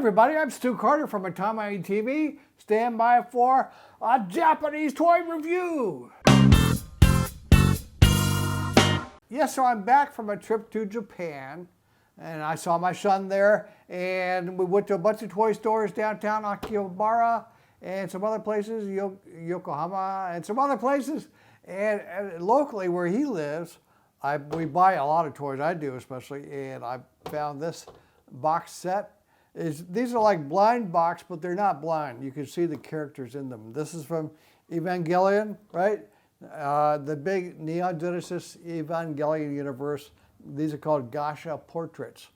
everybody, I'm Stu Carter from Makinami TV. Stand by for a Japanese toy review. Yes, so I'm back from a trip to Japan, and I saw my son there, and we went to a bunch of toy stores downtown Akihabara and some other places, Yokohama and some other places. And locally where he lives, we buy a lot of toys, I do especially, and I found this box set. These are like blind box, but they're not blind. You can see the characters in them. This is from Evangelion, right? The big Neon Genesis Evangelion universe. These are called Gasha portraits.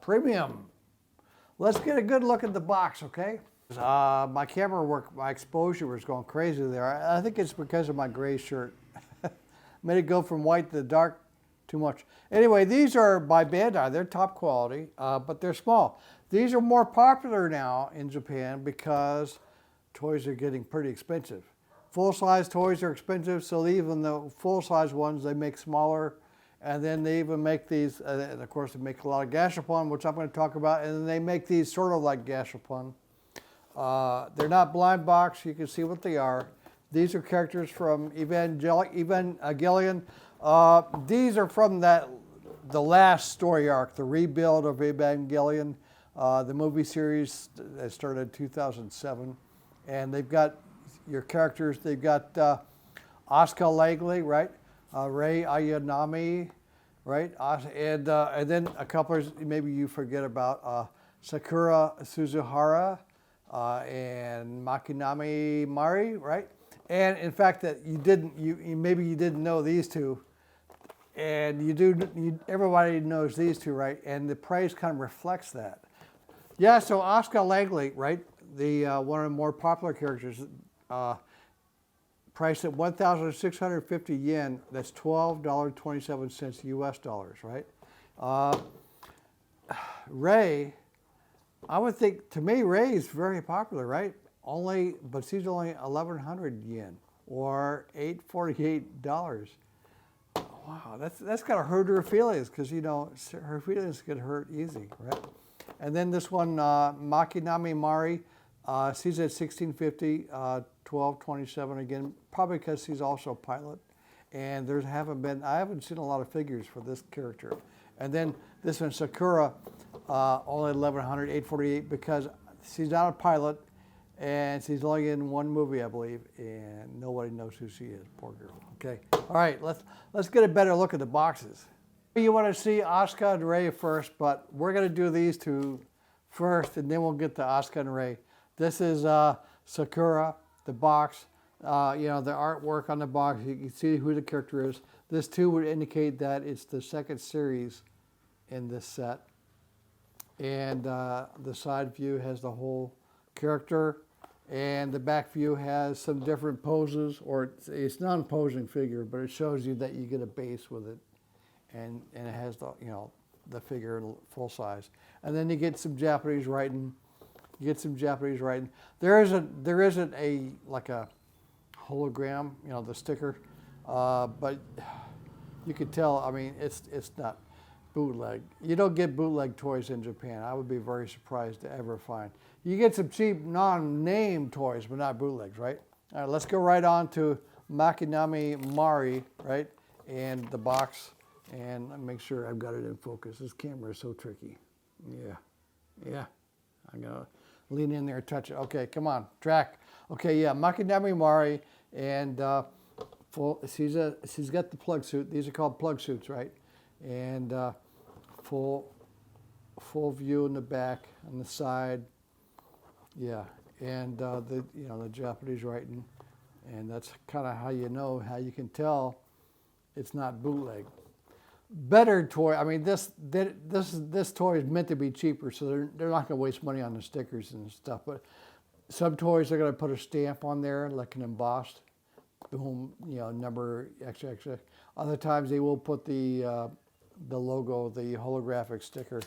Premium. Let's get a good look at the box, okay? My camera work, my exposure was going crazy there. I think it's because of my gray shirt. Made it go from white to dark too much. Anyway, these are by Bandai. They're top quality, but they're small. These are more popular now in Japan because toys are getting pretty expensive. Full-size toys are expensive, so even the full-size ones, they make smaller. And then they even make these, and of course they make a lot of Gashapon, which I'm going to talk about, and then they make these sort of like Gashapon. They're not blind box, you can see what they are. These are characters from Evangelion. These are from the last story arc, the rebuild of Evangelion, the movie series that started in 2007. And they've got your characters, they've got Asuka Langley, right? Rei Ayanami, right? And then a couple maybe you forget about Sakura Suzuhara and Makinami Mari, right? And in fact, that maybe you didn't know these two, and everybody knows these two, right? And the price kind of reflects that. Yeah, so Asuka Langley, right? The one of the more popular characters, priced at 1,650 yen. That's $12.27 US dollars, right? Rei, I would think, to me, Rei is very popular, right? But she's only 1,100 yen, or $848. Wow, that's gotta hurt her feelings, because her feelings get hurt easy, right? And then this one, Makinami Mari, she's at 1,650, $12.27 again, probably because she's also a pilot. And I haven't seen a lot of figures for this character. And then this one, Sakura, only 1,100, $848, because she's not a pilot, and she's only in one movie, I believe, and nobody knows who she is. Poor girl. Okay. All right. Let's get a better look at the boxes. You want to see Asuka and Rei first, but we're going to do these two first, and then we'll get to Asuka and Rei. This is Sakura, the box. The artwork on the box. You can see who the character is. This too would indicate that it's the second series in this set. And the side view has the whole character, and the back view has some different poses, or it's not a posing figure, but it shows you that you get a base with it, and it has the figure full size. And then you get some Japanese writing. There isn't a like a hologram, the sticker, but you could tell. I mean, it's not bootleg. You don't get bootleg toys in Japan. I would be very surprised to ever find. You get some cheap non-name toys, but not bootlegs, right? All right, let's go right on to Makinami Mari, right? And the box, and make sure I've got it in focus. This camera is so tricky. Yeah. I'm gonna lean in there and touch it. Okay, come on, track. Okay, yeah, Makinami Mari, and she's got the plug suit. These are called plug suits, right? And full view in the back, on the side. Yeah, and the Japanese writing, and that's kind of how you can tell it's not bootleg. Better toy. I mean, this toy is meant to be cheaper, so they're not going to waste money on the stickers and stuff. But some toys are going to put a stamp on there, like an embossed, boom, number XXX. Other times they will put the logo, the holographic sticker,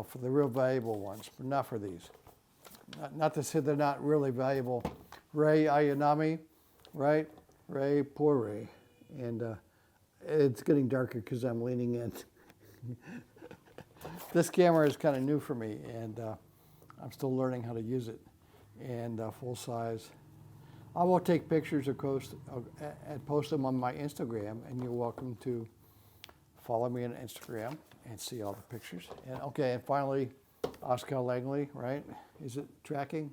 for the real valuable ones, but not for these. Not to say they're not really valuable. Rei Ayanami, right? Poor Rei. And it's getting darker because I'm leaning in. This camera is kind of new for me, and I'm still learning how to use it. And full size. I will take pictures and post them on my Instagram, and you're welcome to follow me on Instagram and see all the pictures. And okay, and finally, Asuka Langley, right? Is it tracking?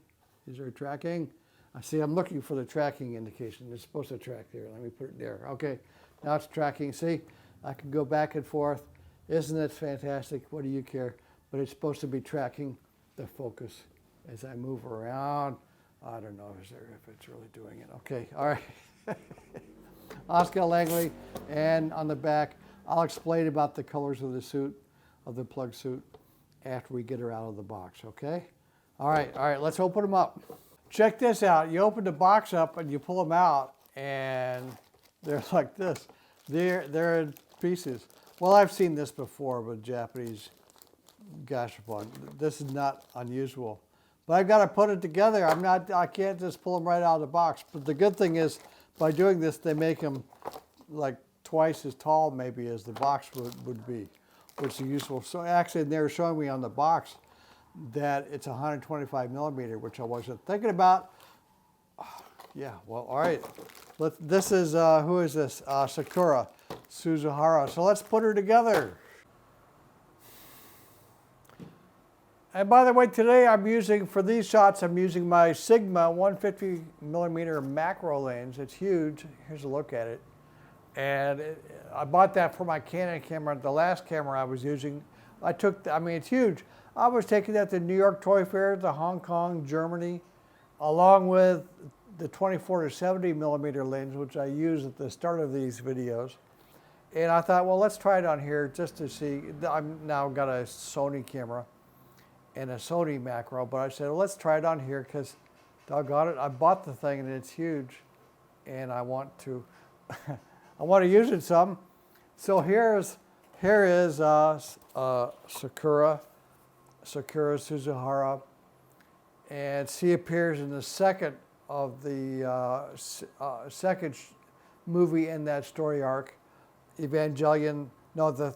Is there tracking? I see, I'm looking for the tracking indication. It's supposed to track there. Let me put it there. Okay, now it's tracking. See, I can go back and forth. Isn't it fantastic? What do you care? But it's supposed to be tracking the focus as I move around. I don't know if it's really doing it. Okay, all right. Asuka Langley, and on the back, I'll explain about the colors of the suit, of the plug suit, after we get her out of the box, okay? All right, let's open them up. Check this out. You open the box up and you pull them out, and they're like this. They're in pieces. Well, I've seen this before with Japanese Gashapon. This is not unusual. But I've got to put it together. I can't just pull them right out of the box. But the good thing is, by doing this, they make them like twice as tall maybe as the box would be, which is useful. So actually, they were showing me on the box that it's 125 millimeter, which I wasn't thinking about. Yeah, well, all right. This is, who is this? Sakura Suzuhara. So let's put her together. And by the way, today for these shots, I'm using my Sigma 150 millimeter macro lens. It's huge. Here's a look at it. And I bought that for my Canon camera. The last camera I was using, it's huge. I was taking that to New York Toy Fair, to Hong Kong, Germany, along with the 24 to 70 millimeter lens, which I use at the start of these videos. And I thought, well, let's try it on here just to see. I've now got a Sony camera and a Sony macro, but I said, well, let's try it on here because doggone it, I bought the thing and it's huge, and I want to, I want to use it some. So here is Sakura Suzuhara, and she appears in the second of the second movie in that story arc, Evangelion. No, the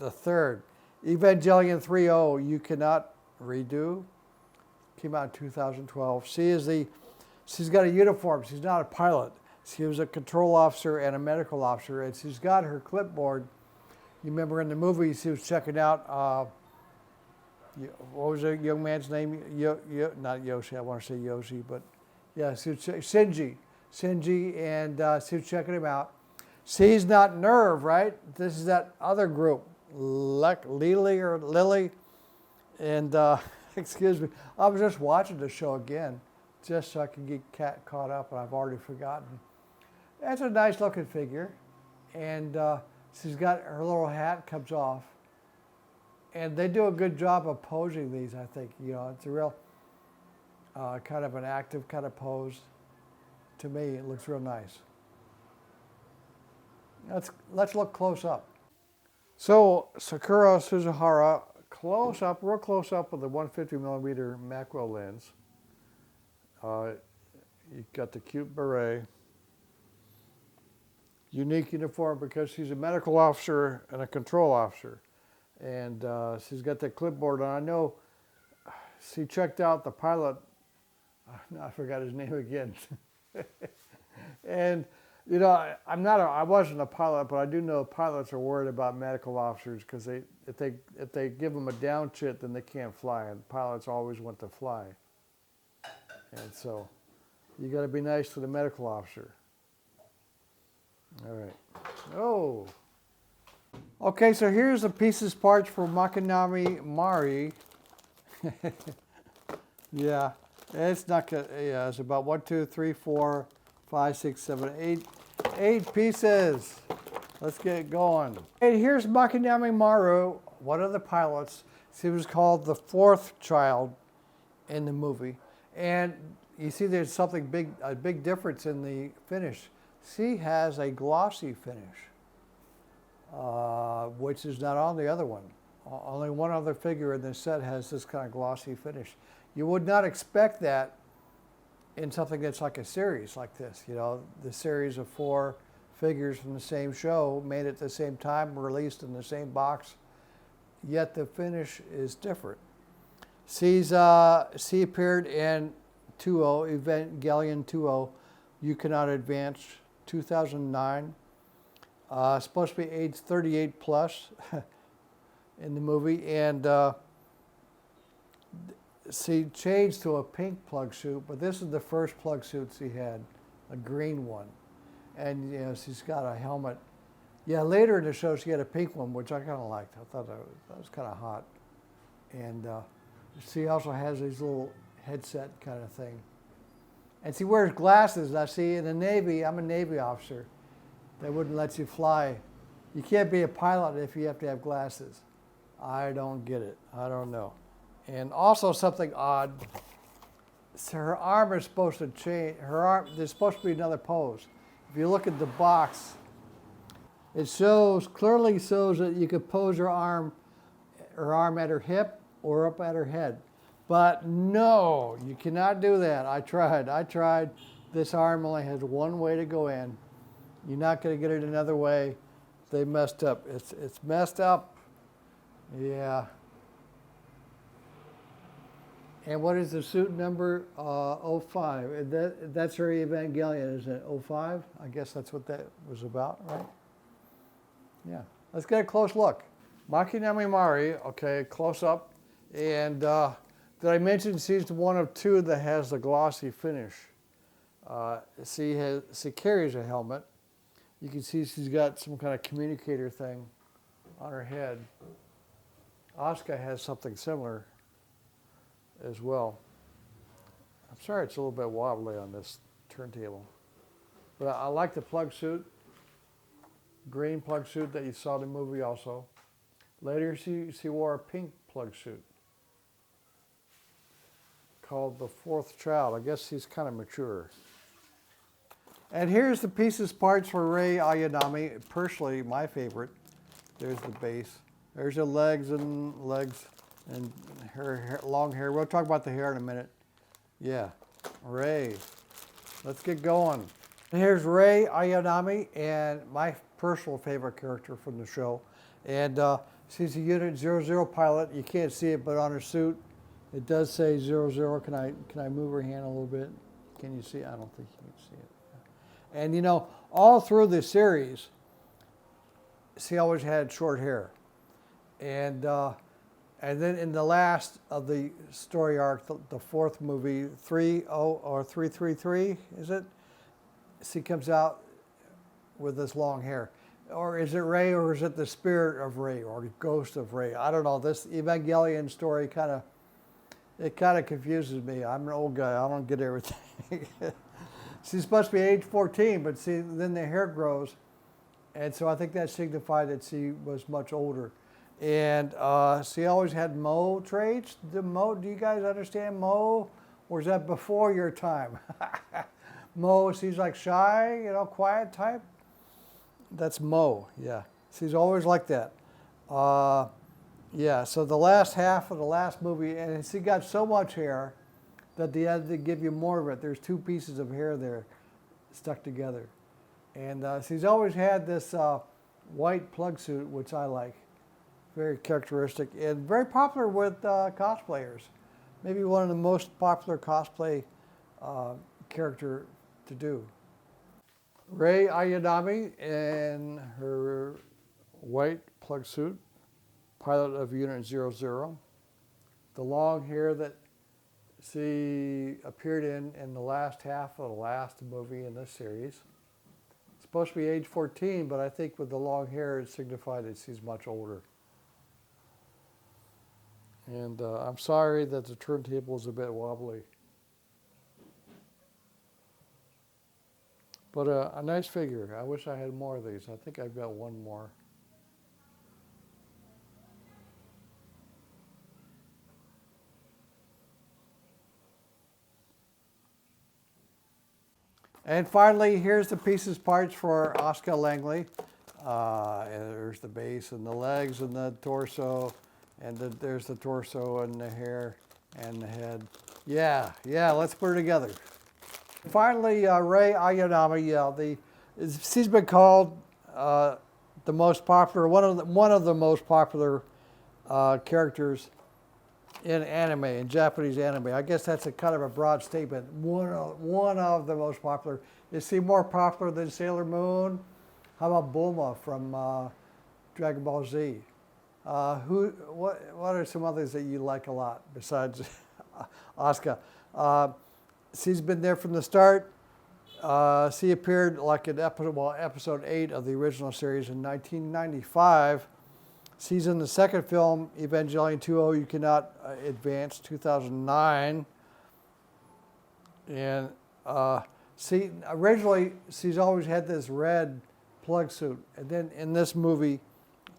third. Evangelion 3.0, You Cannot Redo, came out in 2012. She's got a uniform. She's not a pilot. She was a control officer and a medical officer, and she's got her clipboard. You remember in the movie, she was checking out, what was the young man's name? Not Yoshi, I want to say Yoshi, but yeah, Shinji, and she was checking him out. She's not Nerve, right? This is that other group. Lily, and excuse me, I was just watching the show again, just so I can get caught up, and I've already forgotten. That's a nice looking figure, and she's got her little hat comes off, and they do a good job of posing these. I think it's a real kind of an active kind of pose. To me, it looks real nice. Let's look close up. So Sakura Suzuhara, real close up with the 150 millimeter macro lens. You've got the cute beret. Unique uniform because she's a medical officer and a control officer. And she's got that clipboard on. I know she checked out the pilot. I forgot his name again. And I wasn't a pilot, but I do know pilots are worried about medical officers because if they give them a downshift, then they can't fly, and pilots always want to fly. And so you got to be nice to the medical officer. All right. Oh. Okay, so here's the pieces parts for Makinami Mari. Yeah, it's not good. Yeah, it's about 1, 2, 3, 4, 5, 6, 7, 8 pieces. Let's get going. And here's Makinami Mari, one of the pilots. She was called the fourth child in the movie. And you see there's a big difference in the finish. She has a glossy finish, which is not on the other one. Only one other figure in this set has this kind of glossy finish. You would not expect that in something that's like a series like this. The series of 4 figures from the same show, made at the same time, released in the same box, yet the finish is different. She appeared in 2.0, Evangelion 2.0, You Cannot Advance, 2009. Supposed to be age 38 plus in the movie, and she changed to a pink plug suit, but this is the first plug suit she had, a green one. And she's got a helmet. Yeah, later in the show she had a pink one, which I kind of liked. I thought that was kind of hot. And she also has these little headset kind of thing. And she wears glasses. Now, see, in the Navy, I'm a Navy officer. They wouldn't let you fly. You can't be a pilot if you have to have glasses. I don't get it. I don't know. And also something odd. So her arm is supposed to change. Her arm, there's supposed to be another pose. If you look at the box, it clearly shows that you could pose her arm at her hip or up at her head. But no, you cannot do that. I tried. This arm only has one way to go in. You're not going to get it another way. They messed up. It's messed up. Yeah. And what is the suit number? 05. That's her Evangelion, isn't it? 05? I guess that's what that was about, right? Yeah. Let's get a close look. Makinami Mari, okay, close up. And did I mention she's the one of two that has the glossy finish? She carries a helmet. You can see she's got some kind of communicator thing on her head. Asuka has something similar as well. I'm sorry it's a little bit wobbly on this turntable. But I like the plug suit, green plug suit that you saw in the movie also. Later she wore a pink plug suit called the fourth child. I guess she's kind of mature. And here's the pieces, parts for Rei Ayanami, personally my favorite. There's the base. There's the legs and her long hair. We'll talk about the hair in a minute. Yeah, Rei. Let's get going. And here's Rei Ayanami, and my personal favorite character from the show. And she's a Unit 00 pilot. You can't see it, but on her suit, it does say 00. Can I move her hand a little bit? Can you see? I don't think you can see it. And all through the series, she always had short hair. And then in the last of the story arc, the fourth movie, 333, is it? She comes out with this long hair. Or is it Rei, or is it the spirit of Rei, or the ghost of Rei? I don't know. This Evangelion story kind of confuses me. I'm an old guy. I don't get everything. She's supposed to be age 14, but see, then the hair grows. And so I think that signified that she was much older. And she always had Mo traits. Do you guys understand Mo? Or is that before your time? Mo, she's like shy, quiet type. That's Mo, yeah. She's always like that. Yeah, so the last half of the last movie, and she got so much hair that they had to give you more of it. There's two pieces of hair there stuck together. And she's always had this white plug suit, which I like. Very characteristic and very popular with cosplayers. Maybe one of the most popular cosplay character to do. Rei Ayanami in her white plug suit, pilot of Unit 00. The long hair that she appeared in the last half of the last movie in this series. Supposed to be age 14, but I think with the long hair it signified that she's much older. And I'm sorry that the turntable is a bit wobbly. But a nice figure. I wish I had more of these. I think I've got one more. And finally, here's the pieces, parts for Asuka Langley. There's the base and the legs and the torso. And there's the torso and the hair and the head. Yeah, let's put her together. Finally, Rei Ayanami, she's been called the most popular, one of the most popular characters in anime, in Japanese anime. I guess that's a kind of a broad statement. One of the most popular. Is he more popular than Sailor Moon? How about Bulma from Dragon Ball Z? What are some others that you like a lot besides Asuka? She's been there from the start. She appeared like in episode 8 of the original series in 1995. She's in the second film, Evangelion 2.0, You Cannot Advance, 2009. And originally, she's always had this red plug suit. And then in this movie,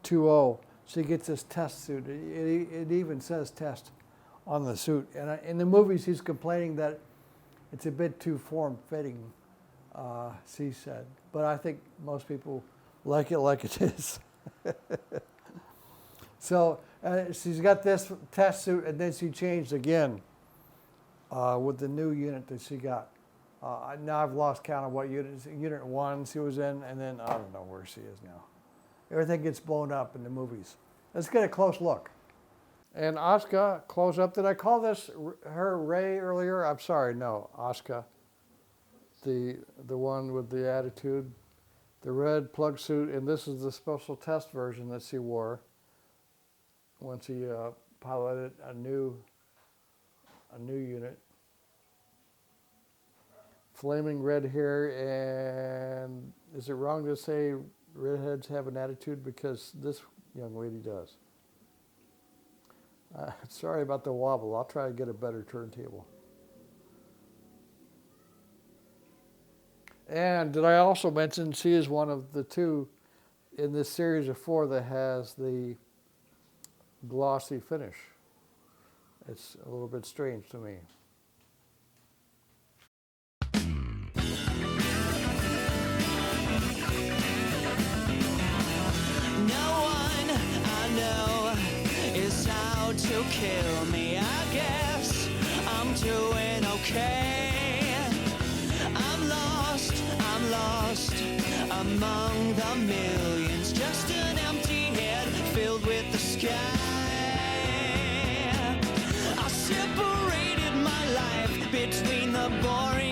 2.0, she gets this test suit. It even says test on the suit. And in the movie, she's complaining that it's a bit too form-fitting, she said. But I think most people like it is. So she's got this test suit, and then she changed again with the new unit that she got. Now I've lost count of what unit 1 she was in, and then I don't know where she is now. Everything gets blown up in the movies. Let's get a close look. And Asuka, close up. Did I call this her Rei earlier? I'm sorry, no, Asuka. The one with the attitude, the red plug suit, and this is the special test version that she wore when she piloted a new unit. Flaming red hair, and is it wrong to say redheads have an attitude? Because this young lady does. Sorry about the wobble. I'll try to get a better turntable. And did I also mention she is one of the 2 in this series of 4 that has the glossy finish. It's a little bit strange to me. No one I know is out to kill me. I guess I'm doing okay. I'm lost among the millions. Just an empty head filled with the sky. I separated my life between the boring